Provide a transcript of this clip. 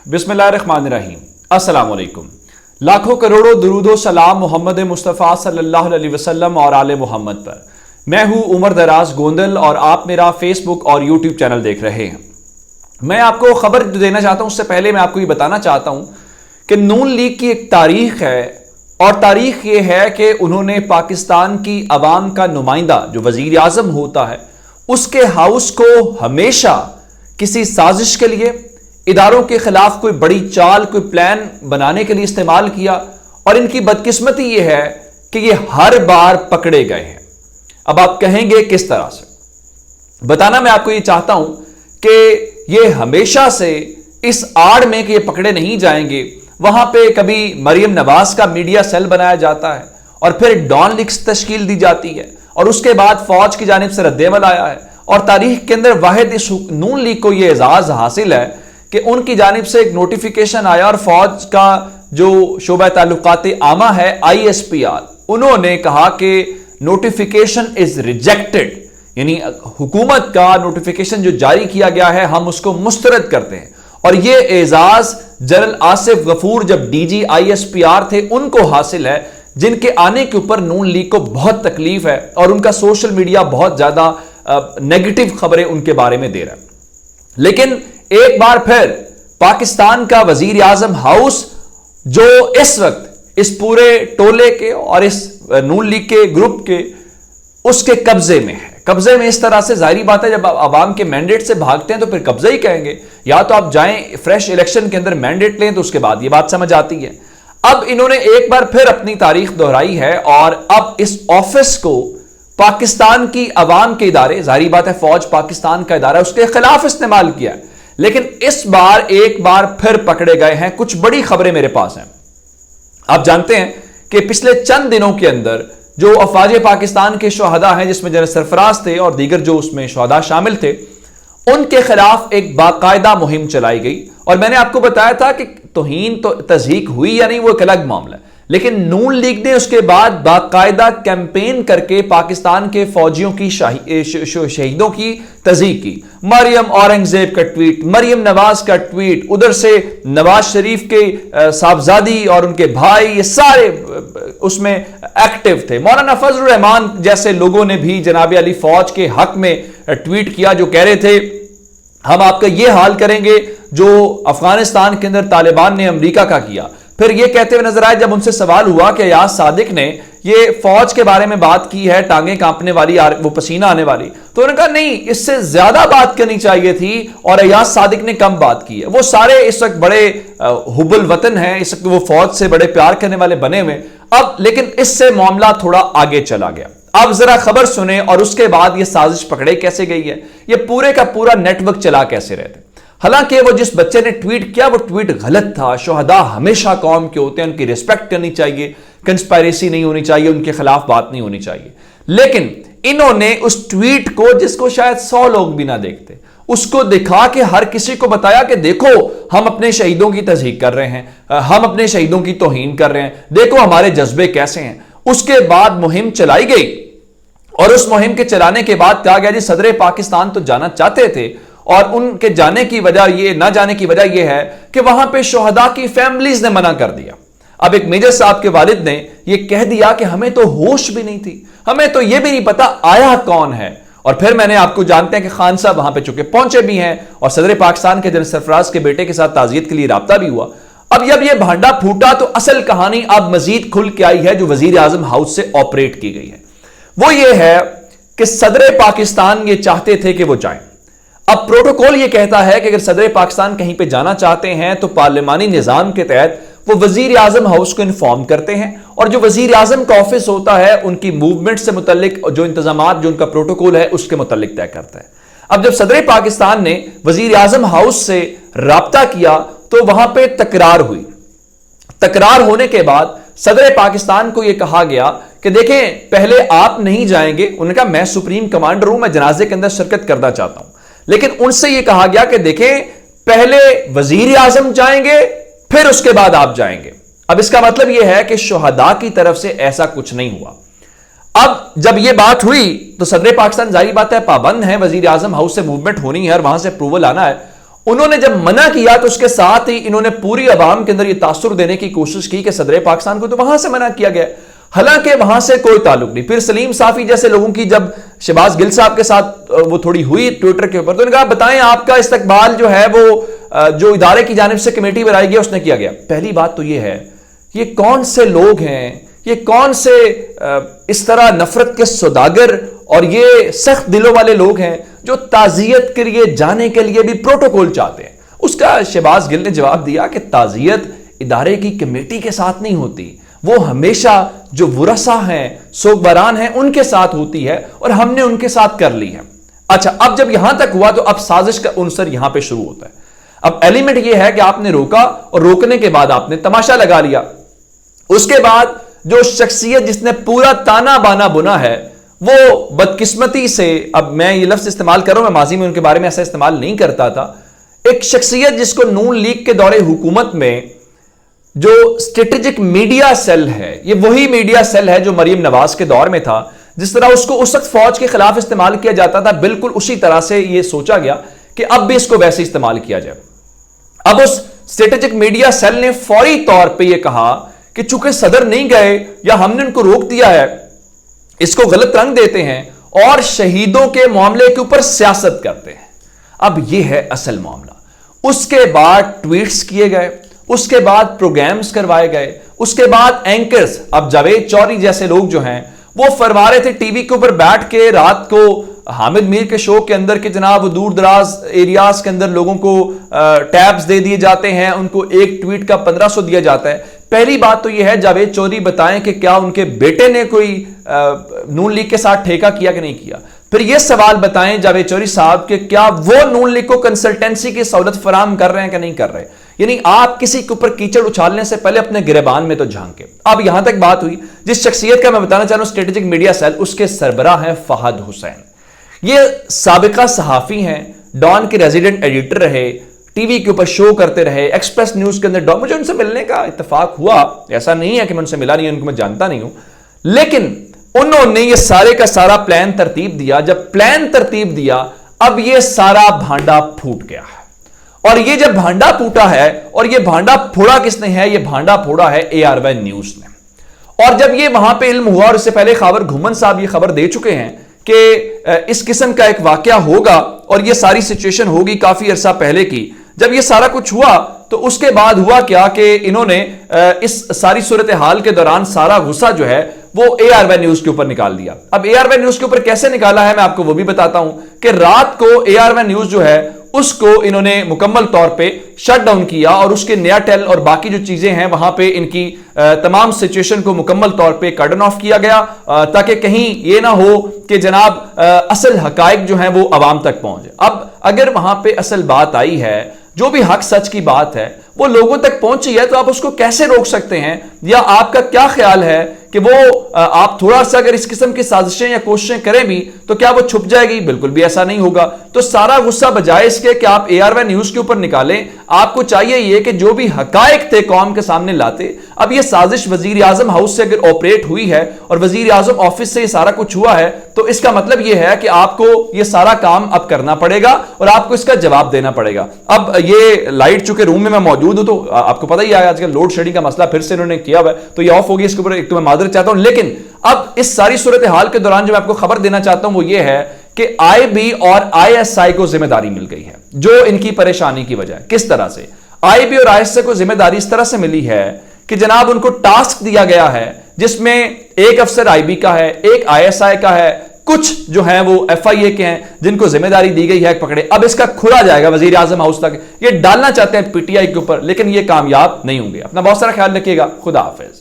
बिस्मिल्लाहिर्रहमानिर्रहीम। अस्सलाम वालेकुम। लाखों करोड़ों दुरूदो सलाम मोहम्मद मुस्तफ़ा सल्लल्लाहु अलैहि वसल्लम और आले मोहम्मद पर। मैं हूं उमर दराज गोंदल और आप मेरा फेसबुक और यूट्यूब चैनल देख रहे हैं। मैं आपको खबर देना चाहता हूं, उससे पहले मैं आपको ये बताना चाहता हूं कि नून लीग की एक तारीख है और तारीख ये है कि उन्होंने पाकिस्तान की अवाम का नुमाइंदा जो वजीर आजम होता है उसके हाउस को हमेशा किसी साजिश के लिए, इदारों के खिलाफ कोई बड़ी चाल, कोई प्लान बनाने के लिए इस्तेमाल किया। और इनकी बदकिस्मती यह है कि ये हर बार पकड़े गए हैं। अब आप कहेंगे किस तरह से? बताना मैं आपको ये चाहता हूं कि ये हमेशा से इस आड़ में कि ये पकड़े नहीं जाएंगे, वहां पे कभी मरियम नवाज का मीडिया सेल बनाया जाता है और फिर डॉन लीग्स तश्कील दी जाती है और उसके बाद फौज की जानिब से रद्देमल आया है। और तारीख के अंदर वाहिद इस नून लीग को यह एजाज हासिल है कि उनकी जानिब से एक नोटिफिकेशन आया और फौज का जो शोबा ताल्लुकात आमा है ISPR, उन्होंने कहा कि नोटिफिकेशन इज रिजेक्टेड, यानी हुकूमत का नोटिफिकेशन जो जारी किया गया है हम उसको मुस्तरद करते हैं। और यह एजाज जनरल आसिफ गफूर जब DG ISPR थे उनको हासिल है, जिनके आने के ऊपर नून लीग को बहुत तकलीफ है और उनका सोशल मीडिया बहुत ज्यादा नेगेटिव खबरें उनके बारे में दे रहा है। लेकिन एक बार फिर पाकिस्तान का वजीर आजम हाउस जो इस वक्त इस पूरे टोले के और इस नून लीग के ग्रुप के उसके कब्जे में है। कब्जे में इस तरह से, जाहिर बात है जब आप आवाम के मैंडेट से भागते हैं तो फिर कब्जा ही कहेंगे, या तो आप जाएं फ्रेश इलेक्शन के अंदर मैंडेट लें तो उसके बाद ये बात समझ आती है। अब इन्होंने एक बार फिर अपनी तारीख दोहराई है और अब इस ऑफिस को पाकिस्तान की अवाम के इदारे, जाहिर बात है फौज पाकिस्तान का इदारा, उसके खिलाफ इस्तेमाल किया है। लेकिन इस बार एक बार फिर पकड़े गए हैं। कुछ बड़ी खबरें मेरे पास हैं। आप जानते हैं कि पिछले चंद दिनों के अंदर जो अफवाज पाकिस्तान के शहदा हैं, जिसमें जनरल सरफराज थे और दीगर जो उसमें शहदा शामिल थे, उनके खिलाफ एक बाकायदा मुहिम चलाई गई। और मैंने आपको बताया था कि तौहीन तो तज़हीक हुई या नहीं वो एक अलग मामला है, लेकिन नून लीग ने उसके बाद बाकायदा कैंपेन करके पाकिस्तान के फौजियों की शहीदों की तज़हीक की। मरियम औरंगजेब का ट्वीट, मरियम नवाज का ट्वीट, उधर से नवाज शरीफ के साहबजादी और उनके भाई, ये सारे उसमें एक्टिव थे। मौलाना फजलुर रहमान जैसे लोगों ने भी जनाब अली फौज के हक में ट्वीट किया, जो कह रहे थे हम आपका ये हाल करेंगे जो अफगानिस्तान के अंदर तालिबान ने अमेरिका का किया। फिर ये कहते हुए नजर आए जब उनसे सवाल हुआ कि अयाज सादिक ने ये फौज के बारे में बात की है, टांगे कांपने वाली, वो पसीना आने वाली, तो उन्होंने कहा नहीं, इससे ज्यादा बात करनी चाहिए थी और अयाज सादिक ने कम बात की है। वो सारे इस वक्त बड़े हुब्बुल वतन हैं, इस वक्त वो फौज से बड़े प्यार करने वाले बने हुए। अब लेकिन इससे मामला थोड़ा आगे चला गया। अब जरा खबर सुने और उसके बाद ये साजिश पकड़े कैसे गई है, ये पूरे का पूरा नेटवर्क चला कैसे रहते। हालांकि वो जिस बच्चे ने ट्वीट किया वो ट्वीट गलत था। शोहदा हमेशा कौम के होते हैं, उनकी रिस्पेक्ट करनी चाहिए, कंस्पायरेसी नहीं होनी चाहिए, उनके खिलाफ बात नहीं होनी चाहिए। लेकिन इन्होंने उस ट्वीट को, जिसको शायद 100 लोग भी ना देखते, उसको दिखा के हर किसी को बताया कि देखो हम अपने शहीदों की तज़हीक कर रहे हैं, हम अपने शहीदों की तौहीन कर रहे हैं, देखो हमारे जज्बे कैसे हैं। उसके बाद मुहिम चलाई गई और उस मुहिम के चलाने के बाद कहा गया जी सदर पाकिस्तान तो जाना चाहते थे और उनके जाने की वजह, ये ना जाने की वजह यह है कि वहां पे शोहदा की फैमिलीज ने मना कर दिया। अब एक मेजर साहब के वालिद ने यह कह दिया कि हमें तो होश भी नहीं थी, हमें तो यह भी नहीं पता आया कौन है। और फिर मैंने आपको जानते हैं कि खान साहब वहां पे चुके पहुंचे भी हैं और सदर पाकिस्तान के जनरल सरफराज के बेटे के साथ ताजियत के लिए राब्ता भी हुआ। अब जब यह भांडा फूटा तो असल कहानी अब मजीद खुल के आई है जो वजीर आजम हाउस से ऑपरेट की गई है। वो ये है कि सदर पाकिस्तान ये चाहते थे कि वो जाएं। अब प्रोटोकॉल ये कहता है कि अगर सदर पाकिस्तान कहीं पे जाना चाहते हैं तो पार्लिमानी निजाम के तहत वो वजीर आजम हाउस को इन्फॉर्म करते हैं और जो वजीर आजम का ऑफिस होता है उनकी मूवमेंट से मुतल्लिक जो इंतजामात, जो उनका प्रोटोकॉल है उसके मुतल्लिक तय करता है। अब जब सदर पाकिस्तान ने वजीर आजम हाउस से राब्ता किया तो वहां पे तकरार हुई। तकरार होने के बाद सदर पाकिस्तान को यह कहा गया कि देखें पहले आप नहीं जाएंगे। उन्होंने कहा मैं सुप्रीम कमांडर हूं, मैं जनाजे के अंदर शिरकत करना चाहता हूं। लेकिन उनसे यह कहा गया कि देखें पहले वजीर आजम जाएंगे फिर उसके बाद आप जाएंगे। अब इसका मतलब यह है कि शोहदा की तरफ से ऐसा कुछ नहीं हुआ। अब जब यह बात हुई तो सदर पाकिस्तान जाहिर बात है पाबंद है, वजीर आजम हाउस से मूवमेंट होनी है और वहां से अप्रूवल आना है। انہوں نے جب منع کیا تو اس کے ساتھ ہی انہوں نے پوری عوام کے اندر یہ تاثر دینے کی کوشش کی کہ صدر پاکستان کو تو وہاں سے منع کیا گیا، حالانکہ وہاں سے کوئی تعلق نہیں۔ پھر سلیم صافی جیسے لوگوں کی جب شہباز گل صاحب کے ساتھ وہ تھوڑی ہوئی ٹویٹر کے اوپر، تو انہوں نے کہا بتائیں آپ کا استقبال جو ہے وہ جو ادارے کی جانب سے کمیٹی بنائی گئی اس نے کیا گیا۔ پہلی بات تو یہ ہے یہ کون سے لوگ ہیں، یہ کون سے اس طرح نفرت کے سوداگر اور یہ سخت دلوں والے لوگ ہیں جو تعزیت کے لیے جانے کے لیے بھی پروٹوکول چاہتے ہیں۔ اس کا شہباز گل نے جواب دیا کہ تعزیت ادارے کی کمیٹی کے ساتھ نہیں ہوتی، وہ ہمیشہ جو ورثہ ہیں، سوگواران ہیں، ان کے ساتھ ہوتی ہے اور ہم نے ان کے ساتھ کر لی ہے۔ اچھا، اب جب یہاں تک ہوا تو اب سازش کا عنصر یہاں پہ شروع ہوتا ہے۔ اب ایلیمنٹ یہ ہے کہ آپ نے روکا اور روکنے کے بعد آپ نے تماشا لگا لیا۔ اس کے بعد جو شخصیت جس نے پورا تانا بانا بنا ہے وہ بدقسمتی سے، اب میں یہ لفظ استعمال کر رہا ہوں، میں ماضی میں ان کے بارے میں ایسا استعمال نہیں کرتا تھا، ایک شخصیت جس کو نون لیگ کے دور حکومت میں جو اسٹریٹجک میڈیا سیل ہے، یہ وہی میڈیا سیل ہے جو مریم نواز کے دور میں تھا، جس طرح اس کو اس وقت فوج کے خلاف استعمال کیا جاتا تھا، بالکل اسی طرح سے یہ سوچا گیا کہ اب بھی اس کو ویسے استعمال کیا جائے۔ اب اس اسٹریٹجک میڈیا سیل نے فوری طور پہ یہ کہا کہ چونکہ صدر نہیں گئے یا ہم نے ان کو روک دیا ہے، اس کو غلط رنگ دیتے ہیں اور شہیدوں کے معاملے کے اوپر سیاست کرتے ہیں۔ اب یہ ہے اصل معاملہ۔ اس کے بعد ٹویٹس کیے گئے، اس کے بعد پروگرامز کروائے گئے، اس کے بعد اینکرز، اب جاوید چوری جیسے لوگ جو ہیں وہ فرما رہے تھے ٹی وی کے اوپر بیٹھ کے رات کو حامد میر کے شو کے اندر کہ جناب دور دراز ایریاز کے اندر لوگوں کو ٹیبز دے دیے جاتے ہیں، ان کو ایک ٹویٹ کا 1500 دیا جاتا ہے۔ پہلی بات تو یہ ہے جاوید چوری بتائیں کہ کیا ان کے بیٹے نے کوئی نون لیگ کے ساتھ ٹھیکہ کیا کہ نہیں کیا؟ پھر یہ سوال بتائیں جاوید چوری صاحب کہ کیا وہ نون لیگ کو کنسلٹنسی کی سہولت فراہم کر رہے ہیں کہ نہیں کر رہے؟ یعنی آپ کسی کے اوپر کیچڑ اچھالنے سے پہلے اپنے گریبان میں تو جھانکے۔ اب یہاں تک بات ہوئی، جس شخصیت کا میں بتانا چاہ رہا ہوں اسٹریٹجک میڈیا سیل، اس کے سربراہ ہیں فہد حسین۔ یہ سابقہ صحافی ہیں، ڈان کے ریزیڈنٹ ایڈیٹر رہے، ٹی وی کے اوپر شو کرتے رہے، ایکسپریس نیوز کے اندر مجھے ان سے ملنے کا اتفاق ہوا، ایسا نہیں ہے کہ میں ان سے ملا نہیں ہوں، ان کو میں جانتا نہیں ہوں، لیکن انہوں نے یہ سارے کا سارا پلان ترتیب دیا۔ جب پلان ترتیب دیا اب یہ سارا بھانڈا پھوٹ گیا ہے، اور یہ جب بھانڈا پھوٹا ہے، اور یہ بھانڈا پھوڑا کس نے ہے؟ یہ بھانڈا پھوڑا ہے ARY نیوز نے۔ اور جب یہ وہاں پہ علم ہوا، اور اس سے پہلے خاور گھومن صاحب یہ خبر دے چکے ہیں کہ اس قسم کا ایک واقعہ ہوگا اور یہ ساری سچویشن ہوگی کافی عرصہ پہلے کی، جب یہ سارا کچھ ہوا تو اس کے بعد ہوا کیا کہ انہوں نے اس ساری صورتحال کے دوران سارا غصہ جو ہے وہ ARY نیوز کے اوپر نکال دیا۔ اب ARY نیوز کے اوپر کیسے نکالا ہے میں آپ کو وہ بھی بتاتا ہوں کہ رات کو ARY نیوز جو ہے اس کو انہوں نے مکمل طور پہ شٹ ڈاؤن کیا، اور اس کے نیا ٹیل اور باقی جو چیزیں ہیں وہاں پہ ان کی تمام سچویشن کو مکمل طور پہ کارڈن آف کیا گیا، تاکہ کہیں یہ نہ ہو کہ جناب اصل حقائق جو ہیں وہ عوام تک پہنچے۔ اب اگر وہاں پہ اصل بات آئی ہے، جو بھی حق سچ کی بات ہے وہ لوگوں تک پہنچی ہے، تو آپ اس کو کیسے روک سکتے ہیں؟ یا آپ کا کیا خیال ہے کہ وہ آپ تھوڑا سا اگر اس قسم کی سازشیں یا کوششیں کریں بھی تو کیا وہ چھپ جائے گی؟ بالکل بھی ایسا نہیں ہوگا۔ تو سارا غصہ بجائے اس کے کہ آپ ARY نیوز کے اوپر نکالیں، آپ کو چاہیے یہ کہ جو بھی حقائق تھے قوم کے سامنے لاتے۔ اب یہ سازش وزیر اعظم ہاؤس سے اگر آپریٹ ہوئی ہے اور وزیر اعظم آفس سے یہ سارا کچھ ہوا ہے، تو اس کا مطلب یہ ہے کہ آپ کو یہ سارا کام اب کرنا پڑے گا اور آپ کو اس کا جواب دینا پڑے گا۔ اب یہ لائٹ چونکہ روم میں موجود ہوں تو آپ کو پتہ ہی ہے آج کل لوڈ شیڈنگ کا مسئلہ پھر سے انہوں نے کیا ہوا ہے، تو یہ آف ہوگی، اس کے اوپر ایک تو میں معذرت چاہتا ہوں۔ لیکن اب اس ساری صورتحال کے دوران جو میں آپ کو خبر دینا چاہتا ہوں وہ یہ ہے کہ IB اور ISI کو ذمہ داری مل گئی ہے جو ان کی پریشانی کی وجہ ہے۔ کس طرح سے IB اور ISI کو ذمہ داری اس طرح سے ملی ہے کہ جناب ان کو ٹاسک دیا گیا ہے جس میں ایک افسر IB کا ہے، ایک ISI کا ہے، کچھ جو ہیں وہ FIA کے ہیں جن کو ذمہ داری دی گئی ہے پکڑے۔ اب اس کا کھلا جائے گا وزیر اعظم ہاؤس تک، یہ ڈالنا چاہتے ہیں PTI کے اوپر، لیکن یہ کامیاب نہیں ہوں گے۔ اپنا بہت سارا خیال رکھیے گا، خدا حافظ۔